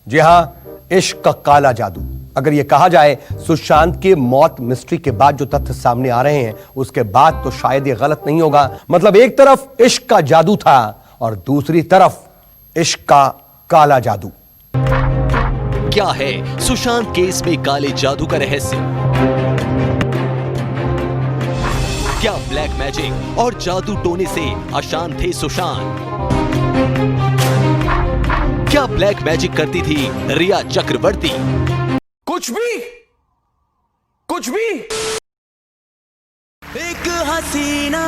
जी हां, इश्क का काला जादू। अगर यह कहा जाए सुशांत के मौत मिस्ट्री के बाद जो तथ्य सामने आ रहे हैं उसके बाद तो शायद यह गलत नहीं होगा। मतलब एक तरफ इश्क का जादू था और दूसरी तरफ इश्क का काला जादू। क्या है सुशांत केस में काले जादू का रहस्य? क्या ब्लैक मैजिक और जादू टोने से अशांत थे सुशांत? क्या ब्लैक मैजिक करती थी रिया चक्रवर्ती? कुछ भी एक हसीना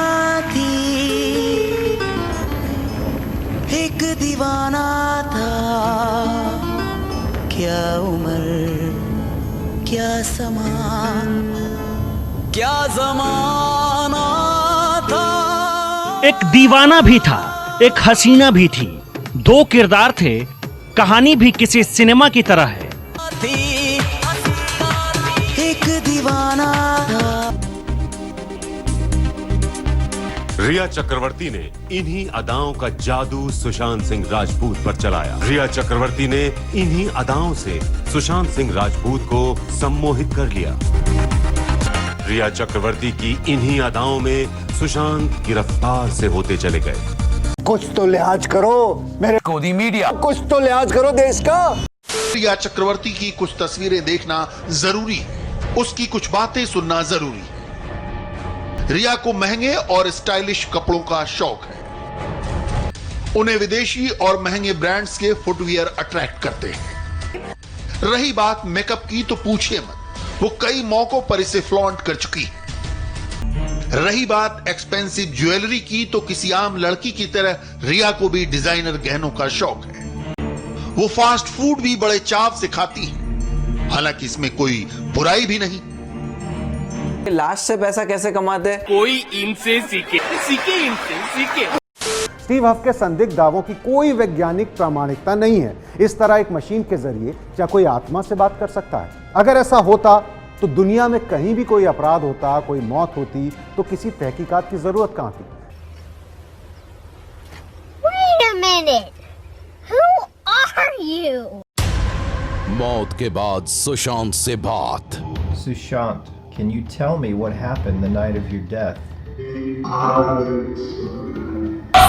थी, एक दीवाना था, क्या उम्र क्या समा क्या जमाना था। एक दीवाना भी था, एक हसीना भी थी, दो किरदार थे, कहानी भी किसी सिनेमा की तरह है। एक दीवाना था। रिया चक्रवर्ती ने इन्हीं अदाओं का जादू सुशांत सिंह राजपूत पर चलाया। रिया चक्रवर्ती ने इन्हीं अदाओं से सुशांत सिंह राजपूत को सम्मोहित कर लिया। रिया चक्रवर्ती की इन्हीं अदाओं में सुशांत गिरफ्तार से होते चले गए। कुछ तो लिहाज करो मेरे गोदी मीडिया, कुछ तो लिहाज करो देश का। रिया चक्रवर्ती की कुछ तस्वीरें देखना जरूरी है, उसकी कुछ बातें सुनना जरूरी है। रिया को महंगे और स्टाइलिश कपड़ों का शौक है। उन्हें विदेशी और महंगे ब्रांड्स के फुटवियर अट्रैक्ट करते हैं। रही बात मेकअप की तो पूछिए मत, वो कई मौकों पर इसे फ्लॉन्ट कर चुकी है। रही बात एक्सपेंसिव ज्वेलरी की तो किसी आम लड़की की तरह रिया को भी डिजाइनर गहनों का शौक है। वो फास्ट फूड भी बड़े चाव से खाती है, हालांकि इसमें कोई बुराई भी नहीं। लाश से पैसा कैसे कमाते? कोई इनसे सीखे इनसे। स्टीव हफ के संदिग्ध दावों की कोई वैज्ञानिक प्रामाणिकता नहीं है। इस तरह एक मशीन के जरिए क्या कोई आत्मा से बात कर सकता है? अगर ऐसा होता तो दुनिया में कहीं भी कोई अपराध होता, कोई मौत होती तो किसी तहकीकात की जरूरत कहां थी? Wait a minute. Who are you? मौत के बाद सुशांत से बात। Sushant, can you tell me what happened the night of your death?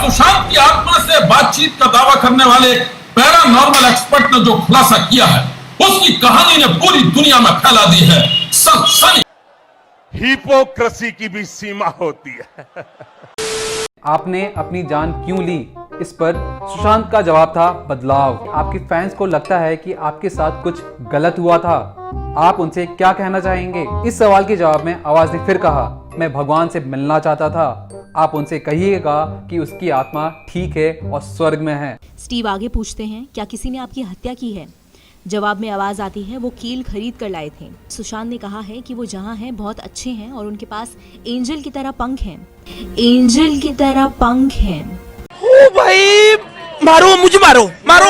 Sushant की आत्मा से बातचीत का दावा करने वाले पैरानॉर्मल एक्सपर्ट ने जो खुलासा किया है उसकी कहानी ने पूरी दुनिया में फैला दी है। सनसनी। हिपोक्रेसी की भी सीमा होती है। आपने अपनी जान क्यों ली? इस पर सुशांत का जवाब था बदलाव। आपके फैंस को लगता है कि आपके साथ कुछ गलत हुआ था। आप उनसे क्या कहना चाहेंगे? इस सवाल के जवाब में आवाज ने फिर कहा, मैं भगवान से मिलना चाहता था। आप उनसे कहिएगा कि उसकी आत्मा ठीक है और स्वर्ग में है। स्टीव आगे पूछते हैं, क्या किसी ने आपकी हत्या की है? जवाब में आवाज आती है, वो कील खरीद कर लाए थे। सुशांत ने कहा है कि वो जहाँ हैं बहुत अच्छे हैं और उनके पास एंजल की तरह पंख हैं। एंजल की तरह पंख हैं। ओ भाई, मारो मुझे, मारो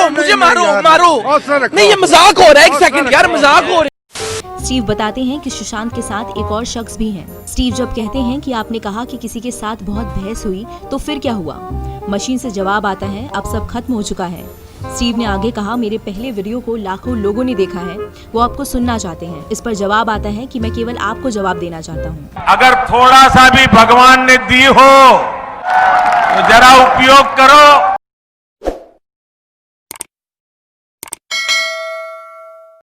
मुझे, मारो। नहीं, ये मजाक हो रहा है। एक सेकंड यार, मजाक हो रहा है। स्टीव बताते हैं कि सुशांत के साथ एक और शख्स भी है। स्टीव जब कहते हैं कि आपने कहा कि किसी के साथ बहुत बहस हुई, तो फिर क्या हुआ? मशीन से जवाब आता है, अब सब खत्म हो चुका है। स्टीव ने आगे कहा, मेरे पहले वीडियो को लाखों लोगों ने देखा है, वो आपको सुनना चाहते हैं। इस पर जवाब आता है कि मैं केवल आपको जवाब देना चाहता हूँ। अगर थोड़ा सा भी भगवान ने दी हो तो जरा उपयोग करो।